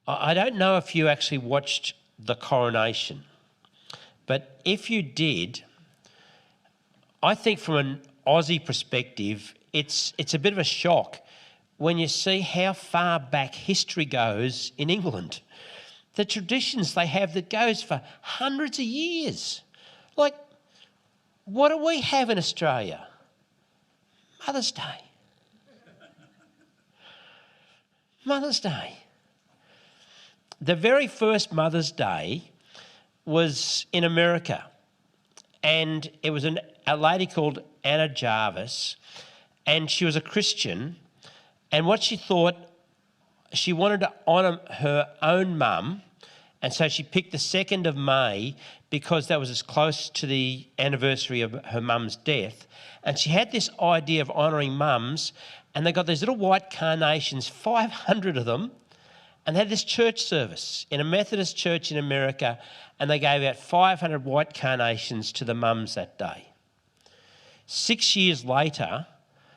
I don't know if you actually watched the coronation, but if you did, I think from an Aussie perspective, it's a bit of a shock when you see how far back history goes in England. The traditions they have that goes for hundreds of years. Like, what do we have in Australia? Mother's Day. Mother's Day. The very first Mother's Day was in America, and it was a lady called Anna Jarvis, and she was a Christian, and what she thought, she wanted to honour her own mum, and so she picked the 2nd of May because that was as close to the anniversary of her mum's death. And she had this idea of honouring mums, and they got these little white carnations, 500 of them, and they had this church service in a Methodist church in America, and they gave out 500 white carnations to the mums that day. 6 years later,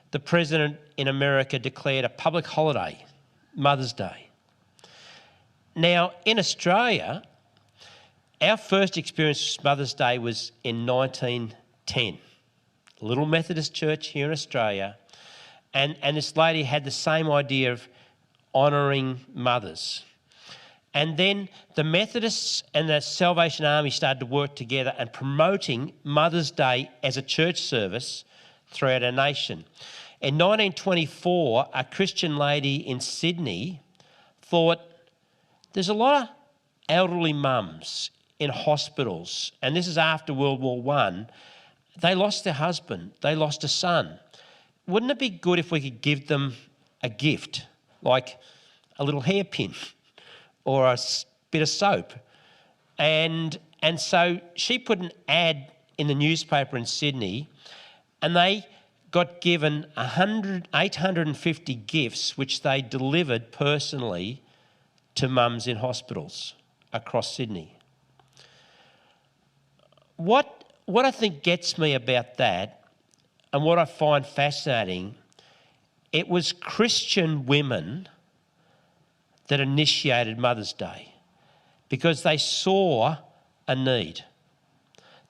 the president in America declared a public holiday, Mother's Day. Now, in Australia, our first experience with Mother's Day was in 1910. A little Methodist church here in Australia, and this lady had the same idea of honouring mothers. And then the Methodists and the Salvation Army started to work together and promoting Mother's Day as a church service throughout our nation. In 1924, a Christian lady in Sydney thought, there's a lot of elderly mums in hospitals, and this is after World War I. They lost their husband, they lost a son. Wouldn't it be good if we could give them a gift, like a little hairpin or a bit of soap? And so she put an ad in the newspaper in Sydney, and they got given 850 gifts, which they delivered personally to mums in hospitals across Sydney. What I think gets me about that, and what I find fascinating, it was Christian women that initiated Mother's Day because they saw a need.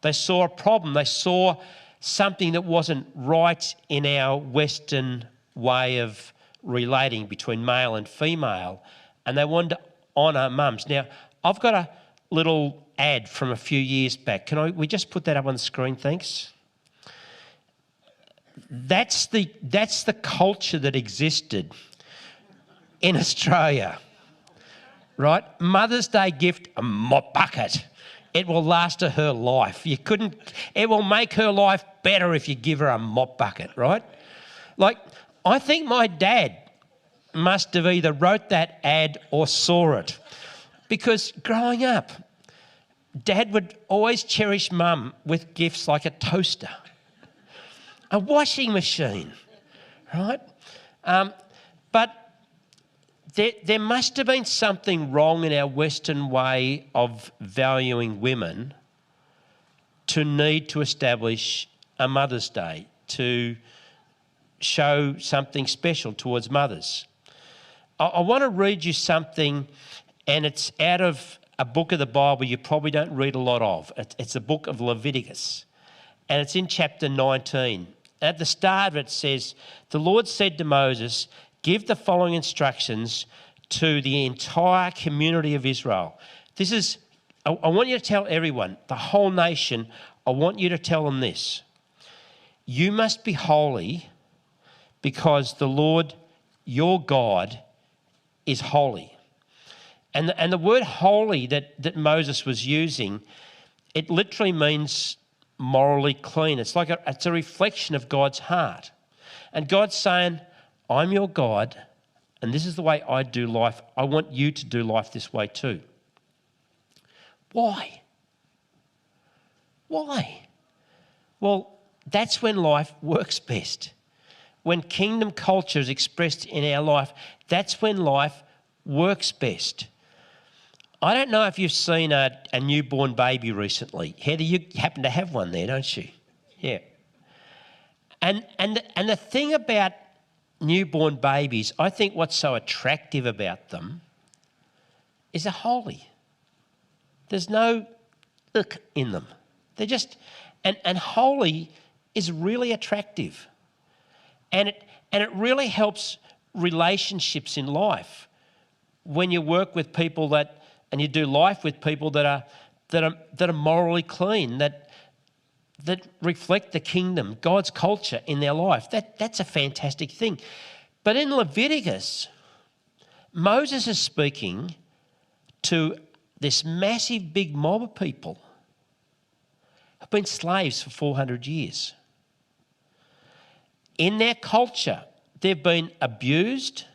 They saw a problem. They saw something that wasn't right in our Western way of relating between male and female, and they wanted to honour mums. Now, I've got a little ad from a few years back. We just put that up on the screen, thanks? That's the culture that existed in Australia, right? Mother's Day gift, a mop bucket. It will last her life. It will make her life better if you give her a mop bucket, right? Like, I think my dad must have either wrote that ad or saw it, because growing up, Dad would always cherish Mum with gifts like a toaster, a washing machine, right? But there must have been something wrong in our Western way of valuing women to need to establish a Mother's Day, to show something special towards mothers. I want to read you something, and it's out of a book of the Bible you probably don't read a lot of. It's the book of Leviticus, and it's in chapter 19. At the start of it says, the Lord said to Moses, give the following instructions to the entire community of Israel. I want you to tell everyone, the whole nation, I want you to tell them this. You must be holy because the Lord, your God, is holy. And the word holy that Moses was using, it literally means morally clean. It's a reflection of God's heart. And God's saying, I'm your God, and this is the way I do life. I want you to do life this way too. Why? Why? Well, that's when life works best. When kingdom culture is expressed in our life, that's when life works best. I don't know if you've seen a newborn baby recently. Heather, you happen to have one there, don't you? Yeah. And the thing about newborn babies, I think what's so attractive about them is holy. There's no ick in them. They're just, and holy is really attractive. And it really helps relationships in life when you work with people and you do life with people that are morally clean, that reflect the kingdom, God's culture in their life. That's a fantastic thing. But in Leviticus, Moses is speaking to this massive big mob of people who've been slaves for 400 years. In their culture, they've been abused,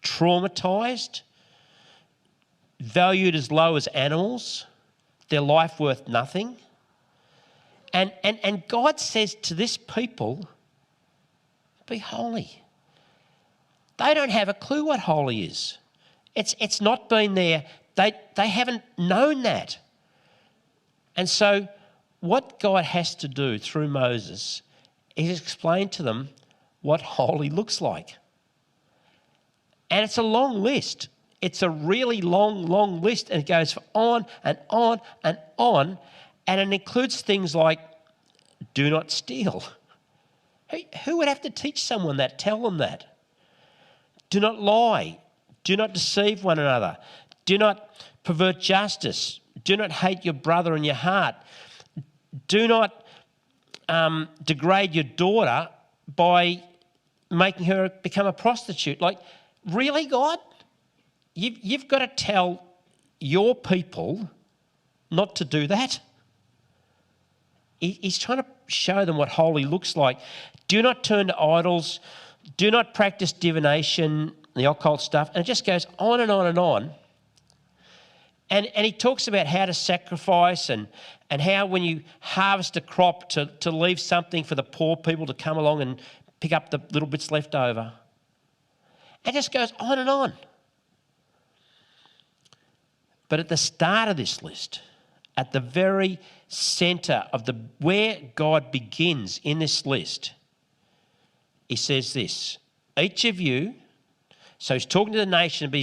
traumatised, valued as low as animals, their life worth nothing. And God says to this people, be holy. They don't have a clue what holy is. It's not been there. They haven't known that. And so what God has to do through Moses is explain to them what holy looks like. And it's a long list. It's a really long list, and it goes on and on and on, and it includes things like do not steal. Who would have to teach someone that, tell them that? Do not lie. Do not deceive one another. Do not pervert justice. Do not hate your brother in your heart. Do not degrade your daughter by making her become a prostitute. Like, really, God? You've got to tell your people not to do that? He's trying to show them what holy looks like. Do not turn to idols. Do not practice divination, the occult stuff. And it just goes on and on and on. And he talks about how to sacrifice and how when you harvest a crop to leave something for the poor people to come along and pick up the little bits left over. It just goes on and on. But at the start of this list, at the very centre of where God begins in this list, he says this, each of you, so he's talking to the nation, but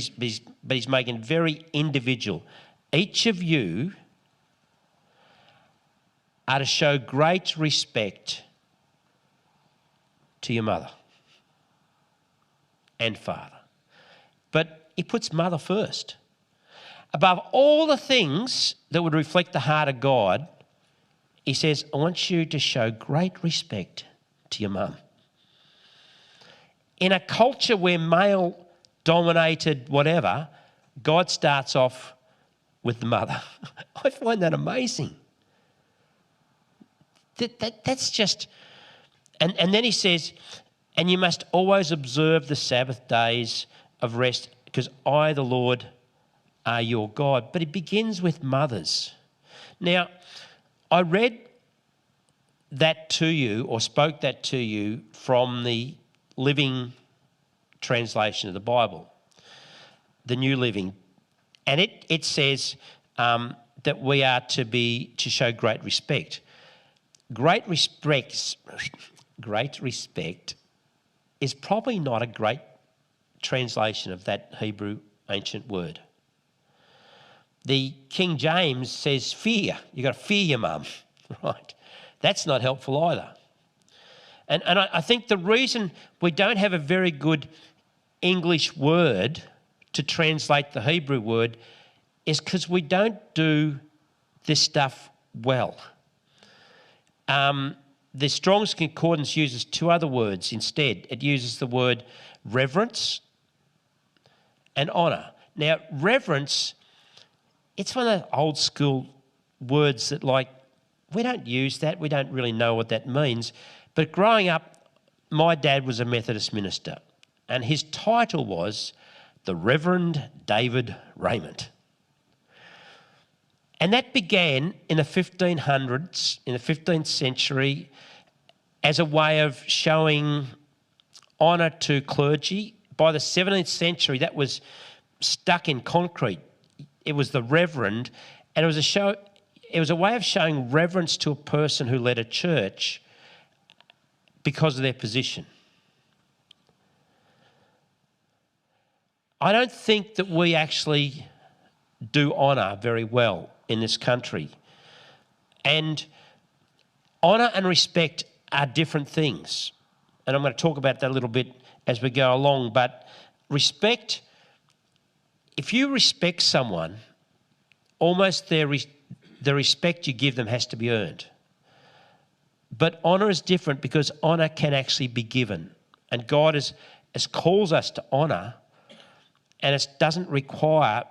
he's making it very individual. Each of you are to show great respect to your mother and father. But he puts mother first. Above all the things that would reflect the heart of God, he says, I want you to show great respect to your mum. In a culture where male-dominated whatever, God starts off with the mother. I find that amazing. That's just... And then he says, and you must always observe the Sabbath days of rest because I, the Lord, are your God. But it begins with mothers. Now, I read that to you or spoke that to you from the Living translation of the Bible, the New Living. And it says that we are to show great respect. Great respect is probably not a great translation of that Hebrew ancient word. The King James says fear. You've got to fear your mum, right? That's not helpful either. And I think the reason we don't have a very good English word to translate the Hebrew word is because we don't do this stuff well. The Strong's Concordance uses two other words instead. It uses the word reverence and honour. Now, reverence, it's one of the old school words that, like, we don't use that. We don't really know what that means. But growing up, my dad was a Methodist minister, and his title was the Reverend David Raymond. And that began in the 1500s, in the 15th century, as a way of showing honour to clergy. By the 17th century, that was stuck in concrete. It was the Reverend, and it was a way of showing reverence to a person who led a church because of their position. I don't think that we actually do honour very well in this country. And honour and respect are different things. And I'm going to talk about that a little bit as we go along. But respect, if you respect someone, almost the respect you give them has to be earned. But honour is different because honour can actually be given. And God has calls us to honour, and it doesn't require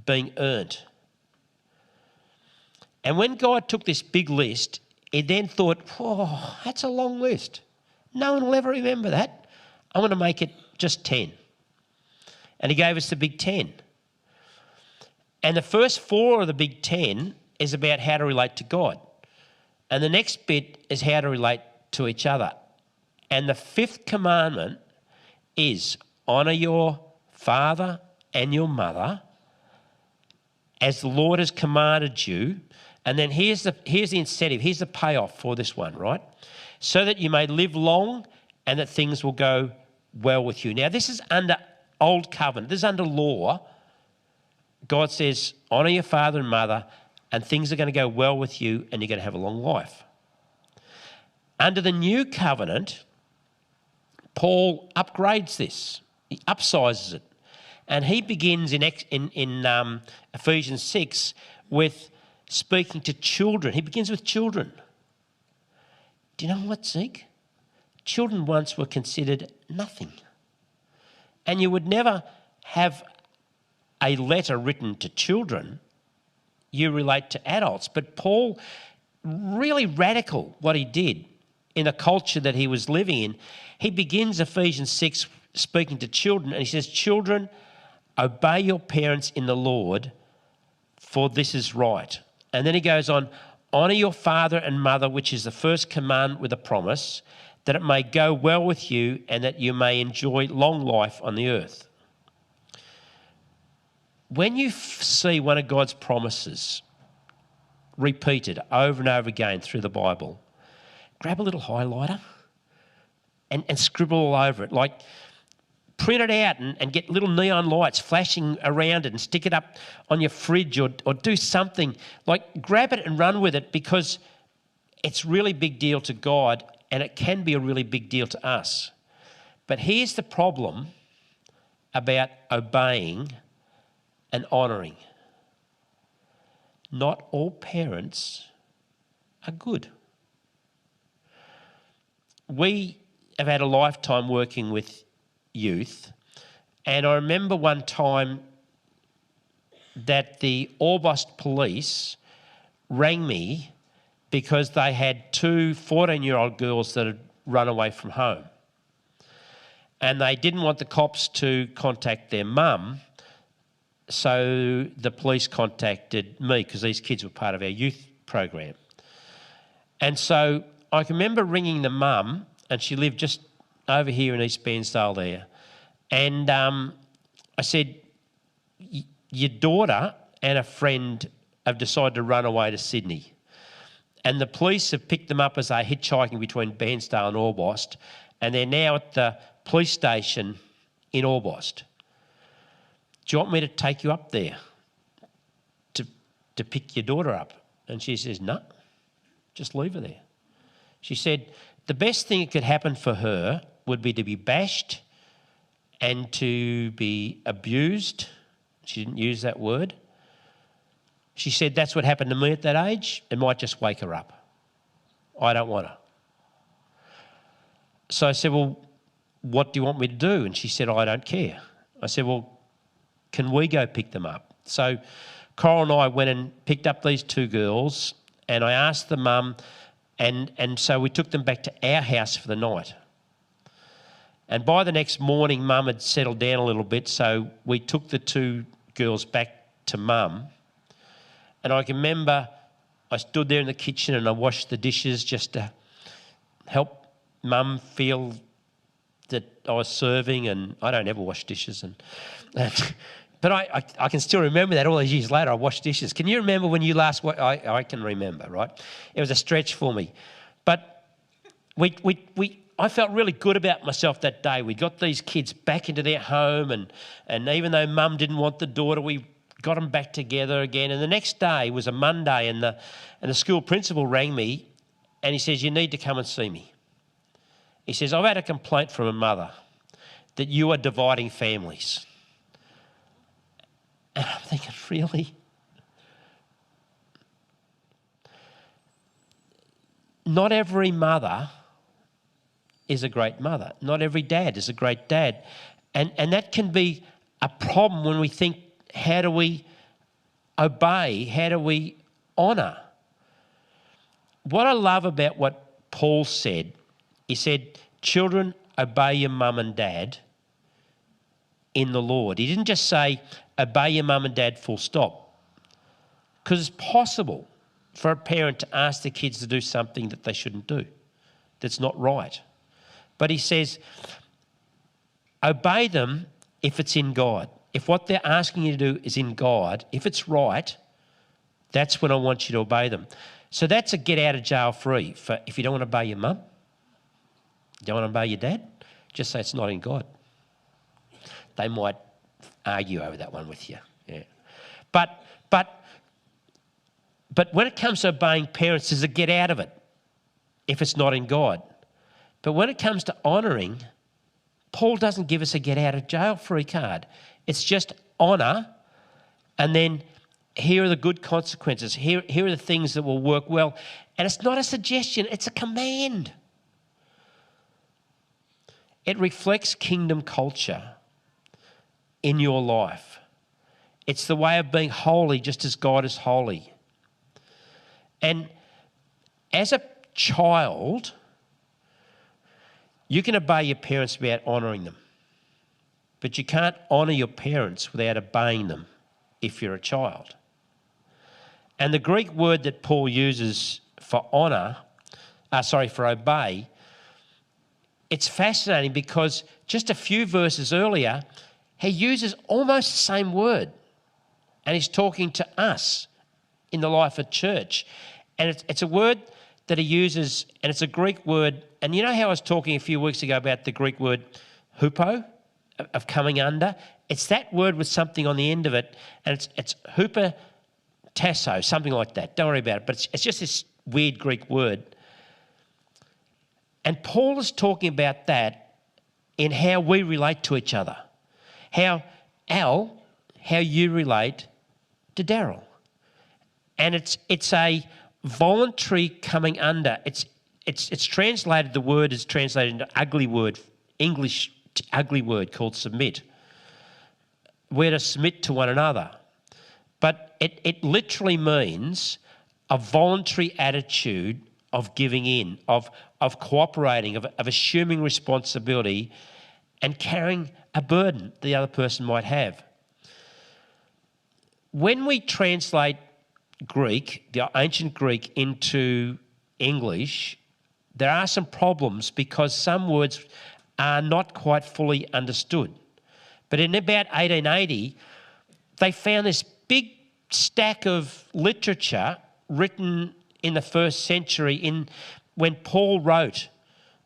being earned. And when God took this big list, he then thought, oh, that's a long list. No one will ever remember that. I'm going to make it just 10. And he gave us the big 10. And the first 4 of the big 10 is about how to relate to God. And the next bit is how to relate to each other. And the 5th commandment is honour your father and your mother as the Lord has commanded you. And then here's the incentive, here's the payoff for this one, right? So that you may live long and that things will go well with you. Now, this is under Old Covenant. This is under law. God says, honour your father and mother and things are going to go well with you and you're going to have a long life. Under the New Covenant, Paul upgrades this. He upsizes it. And he begins in Ephesians 6 with speaking to children. He begins with children. Do you know what, Zeke? Children once were considered nothing. And you would never have a letter written to children. You relate to adults. But Paul, really radical what he did in the culture that he was living in. He begins Ephesians 6 speaking to children, and he says, children, obey your parents in the Lord, for this is right. And then he goes on, honour your father and mother, which is the first commandment with a promise, that it may go well with you and that you may enjoy long life on the earth. When you see one of God's promises repeated over and over again through the Bible, grab a little highlighter and scribble all over it. Like, print it out and get little neon lights flashing around it and stick it up on your fridge or do something. Like, grab it and run with it because it's really big deal to God and it can be a really big deal to us. But here's the problem about obeying and honouring. Not all parents are good. We have had a lifetime working with youth, and I remember one time that the Orbost police rang me because they had 2 14-year-old girls that had run away from home. And they didn't want the cops to contact their mum, so the police contacted me because these kids were part of our youth program. And so I can remember ringing the mum, and she lived just over here in East Bairnsdale there. And I said, your daughter and a friend have decided to run away to Sydney. And the police have picked them up as they're hitchhiking between Bairnsdale and Orbost, and they're now at the police station in Orbost. Do you want me to take you up there to pick your daughter up? And she says, no, just leave her there. She said, the best thing that could happen for her would be to be bashed and to be abused. She didn't use that word. She said, that's what happened to me at that age. It might just wake her up. I don't want her. So I said, well, what do you want me to do? And she said, I don't care. I said, well, can we go pick them up? So Coral and I went and picked up these 2 girls, and I asked the mum, and so we took them back to our house for the night. And by the next morning, mum had settled down a little bit, so we took the 2 girls back to mum. And I can remember I stood there in the kitchen and I washed the dishes just to help mum feel that I was serving, and I don't ever wash dishes. But I can still remember that all these years later. I washed dishes. Can you remember when you last? I can remember, right? It was a stretch for me, but I felt really good about myself that day. We got these kids back into their home, and even though mum didn't want the daughter, we got them back together again. And the next day was a Monday, and the school principal rang me, and he says, "You need to come and see me." He says, "I've had a complaint from a mother that you are dividing families." And I'm thinking, really? Not every mother is a great mother. Not every dad is a great dad. And that can be a problem when we think, how do we obey? How do we honour? What I love about what Paul said, he said, "Children, obey your mum and dad in the Lord." He didn't just say, "Obey your mum and dad, full stop." Because it's possible for a parent to ask their kids to do something that they shouldn't do, that's not right. But he says, obey them if it's in God. If what they're asking you to do is in God, if it's right, that's when I want you to obey them. So that's a get out of jail free. For if you don't want to obey your mum, you don't want to obey your dad, just say it's not in God. They might argue over that one with you. Yeah. But when it comes to obeying parents, there's a get out of it if it's not in God. But when it comes to honouring, Paul doesn't give us a get out of jail free card. It's just honour, and then here are the good consequences. Here are the things that will work well. And it's not a suggestion, it's a command. It reflects kingdom culture in your life. It's the way of being holy just as God is holy. And as a child, you can obey your parents without honouring them. But you can't honour your parents without obeying them if you're a child. And the Greek word that Paul uses for for obey, it's fascinating because just a few verses earlier, he uses almost the same word. And he's talking to us in the life of church. And it's a word that he uses, and it's a Greek word. And you know how I was talking a few weeks ago about the Greek word hupo, of coming under? It's that word with something on the end of it, and it's hupotasso, something like that. Don't worry about it, but it's just this weird Greek word. And Paul is talking about that in how we relate to each other. How you relate to Daryl. And it's a voluntary coming under. It's translated, the word is translated into ugly word, English ugly word called submit. We're to submit to one another. But it literally means a voluntary attitude of giving in, of cooperating, of assuming responsibility and carrying a burden the other person might have. When we translate Greek, the ancient Greek, into English, there are some problems because some words are not quite fully understood. But in about 1880, they found this big stack of literature written in the first century when Paul wrote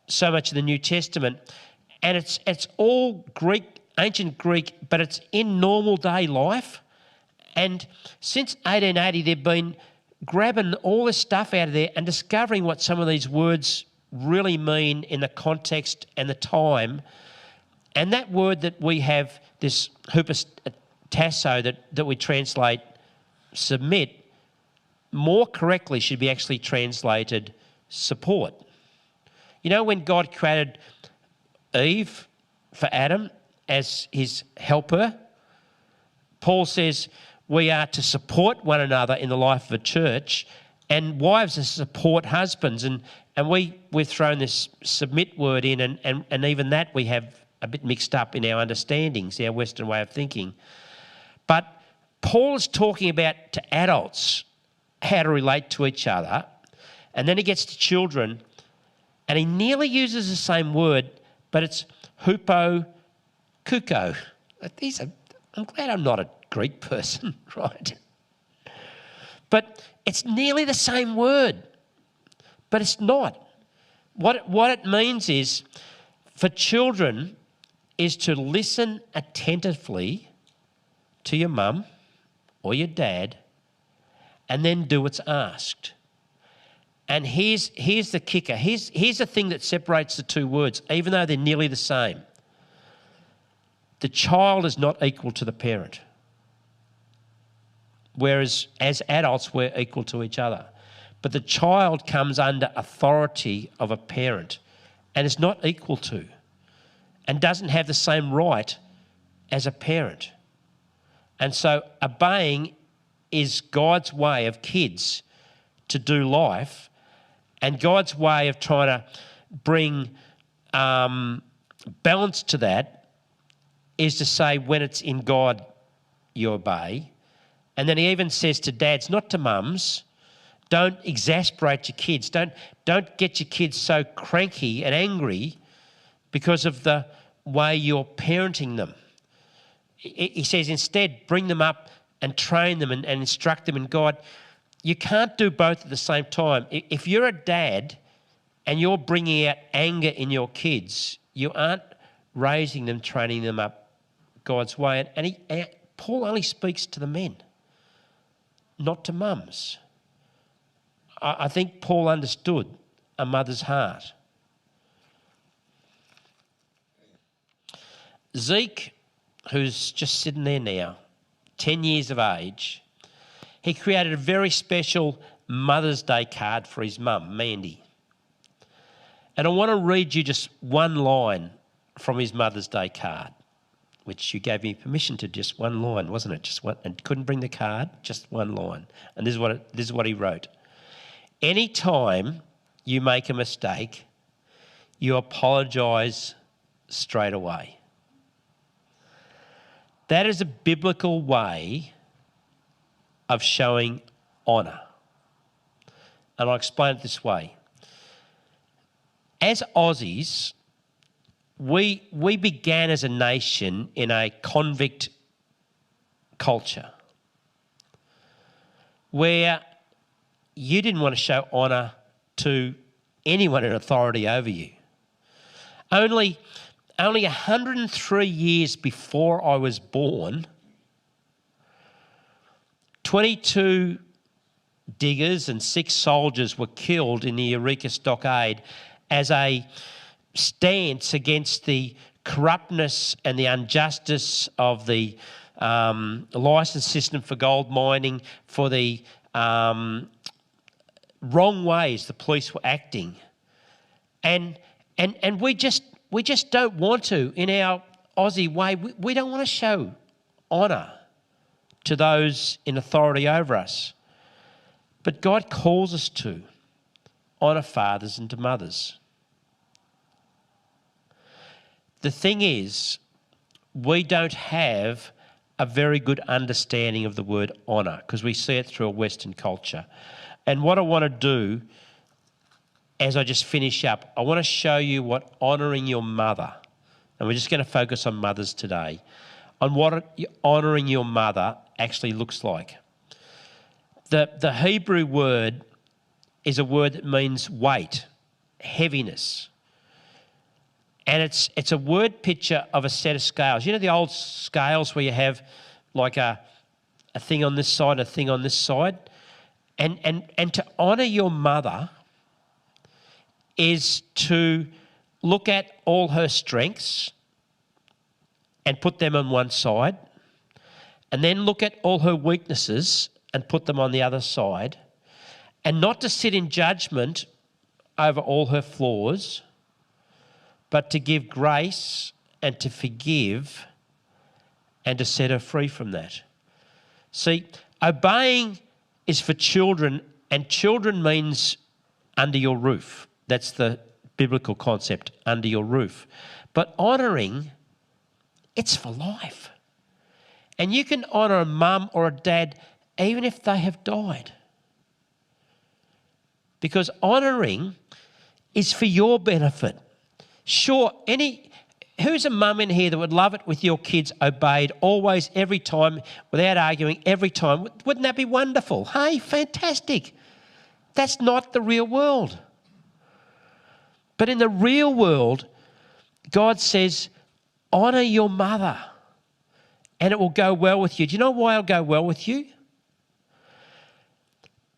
so much of the New Testament. And it's all Greek, ancient Greek, but it's in normal day life. And since 1880, they've been grabbing all this stuff out of there and discovering what some of these words really mean in the context and the time. And that word that we have, this hupotasso, that we translate submit, more correctly should be actually translated support. You know, when God created Eve for Adam as his helper, Paul says we are to support one another in the life of a church, and wives are to support husbands. And we've thrown this submit word in, and even that we have a bit mixed up in our understandings, our Western way of thinking. But Paul is talking about to adults how to relate to each other, and then he gets to children, and he nearly uses the same word, but it's hupo kuko. I'm glad I'm not a Greek person, right? But it's nearly the same word, but it's not. What it means is, for children, is to listen attentively to your mum or your dad, and then do what's asked. And here's the kicker. Here's the thing that separates the two words, even though they're nearly the same. The child is not equal to the parent, whereas as adults we're equal to each other. But the child comes under authority of a parent and is not equal to, and doesn't have the same right as a parent. And so obeying is God's way of kids to do life, and God's way of trying to bring balance to that is to say when it's in God you obey. And then he even says to dads, not to mums, don't exasperate your kids. Don't get your kids so cranky and angry because of the way you're parenting them. He says instead, bring them up and train them and instruct them in God. You can't do both at the same time. If you're a dad and you're bringing out anger in your kids, you aren't raising them, training them up God's way. And Paul only speaks to the men, not to mums. I think Paul understood a mother's heart. Zeke, who's just sitting there now, 10 years of age, he created a very special Mother's Day card for his mum, Mandy. And I want to read you just one line from his Mother's Day card, which you gave me permission to, just one line, wasn't it? Just one, and couldn't bring the card, just one line. And this is what he wrote. Any time you make a mistake, you apologise straight away. That is a biblical way of showing honour. And I'll explain it this way. As Aussies, we began as a nation in a convict culture where you didn't want to show honour to anyone in authority over you. Only 103 years before I was born, 22 diggers and 6 soldiers were killed in the Eureka Stockade as a stance against the corruptness and the injustice of the licence system for gold mining, for the wrong ways the police were acting. And we just don't want to, in our Aussie way, we don't want to show honour to those in authority over us. But God calls us to honour fathers and to mothers. The thing is, we don't have a very good understanding of the word honour because we see it through a Western culture. And what I want to do, as I just finish up, I want to show you what honouring your mother, and we're just going to focus on mothers today, on what honouring your mother actually looks like. The Hebrew word is a word that means weight, heaviness. And it's a word picture of a set of scales. You know the old scales where you have like a thing on this side, a thing on this side? And to honour your mother is to look at all her strengths and put them on one side, and then look at all her weaknesses and put them on the other side, and not to sit in judgment over all her flaws, but to give grace and to forgive and to set her free from that. See, obeying is for children, and children means under your roof. That's the biblical concept, under your roof. But honouring, it's for life. And you can honour a mum or a dad even if they have died. Because honouring is for your benefit. Sure, who's a mum in here that would love it with your kids obeyed always, every time, without arguing, every time? Wouldn't that be wonderful? Hey, fantastic. That's not the real world. But in the real world, God says, honour your mother and it will go well with you. Do you know why it'll go well with you?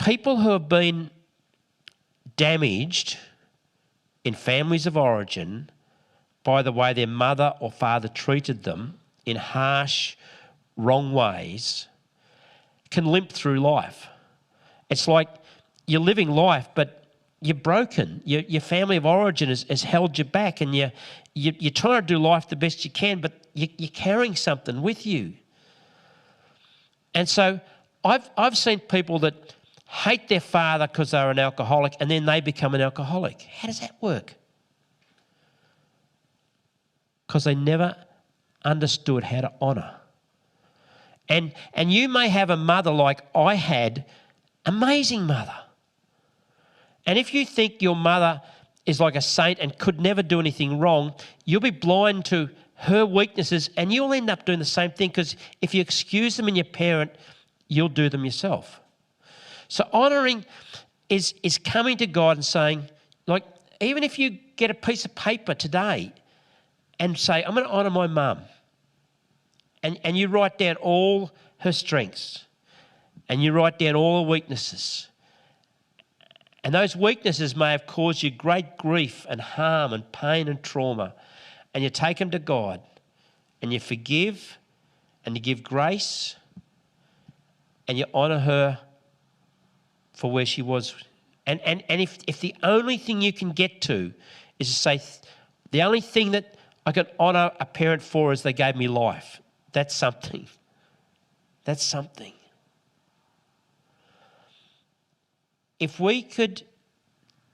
people who have been damaged in families of origin by the way their mother or father treated them in harsh, wrong ways can limp through life. It's like you're living life, but you're broken. Your family of origin has held you back, and you're trying to do life the best you can, but you're carrying something with you. And so I've seen people that hate their father because they're an alcoholic, and then they become an alcoholic. How does that work? Because they never understood how to honour. And you may have a mother like I had, amazing mother. And if you think your mother is like a saint and could never do anything wrong, you'll be blind to her weaknesses, and you'll end up doing the same thing, because if you excuse them in your parent, you'll do them yourself. So honouring is coming to God and saying, like, even if you get a piece of paper today and say, I'm going to honour my mum, and you write down all her strengths and you write down all her weaknesses, and those weaknesses may have caused you great grief and harm and pain and trauma, and you take them to God and you forgive and you give grace and you honour her for where she was. And if the only thing you can get to is to say, the only thing that I can honour a parent for is they gave me life, that's something. That's something. If we could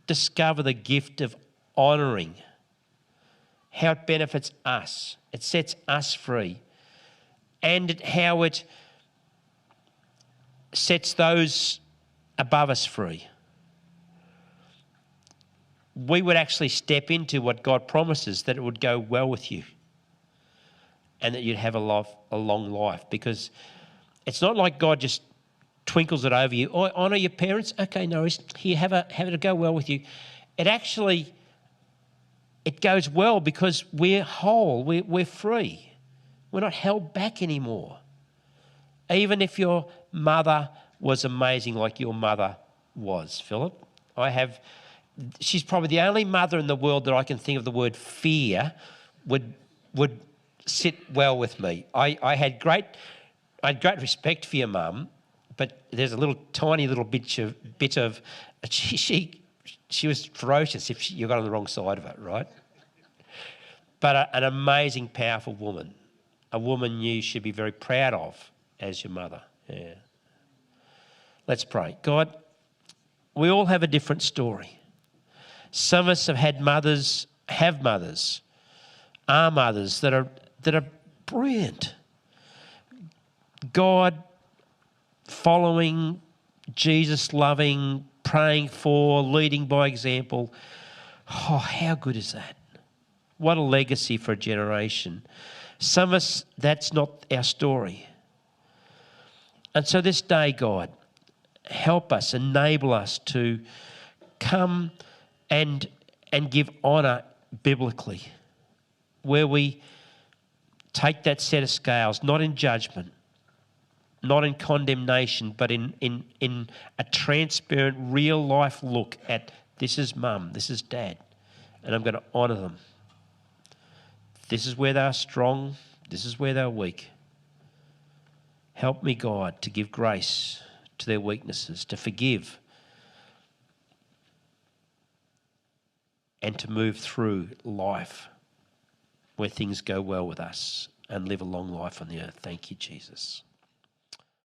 discover the gift of honouring, how it benefits us, it sets us free, and how it sets those above us free, we would actually step into what God promises, that it would go well with you and that you'd have a long life. Because it's not like God just twinkles it over you. Oh, honour your parents? Okay, no worries. Here, have it go well with you. It actually, it goes well because we're whole, we're free. We're not held back anymore. Even if your mother was amazing like your mother was, Philip. She's probably the only mother in the world that I can think of the word fear would sit well with me. I had great respect for your mum, but there's a little tiny little bit of she was ferocious if you got on the wrong side of it, right? But an amazing, powerful woman, a woman you should be very proud of as your mother. Yeah. Let's pray. God, we all have a different story. Some of us have had mothers, are mothers that are brilliant. God following, Jesus loving, praying for, leading by example. Oh, how good is that? What a legacy for a generation. Some of us, that's not our story. And so this day, God, help us, enable us to come and give honour biblically, where we take that set of scales, not in judgment, not in condemnation, but in a transparent, real life look at, this is mum, this is dad, and I'm going to honour them. This is where they are strong, this is where they are weak. Help me, God, to give grace to their weaknesses, to forgive, and to move through life where things go well with us and live a long life on the earth. Thank you, Jesus.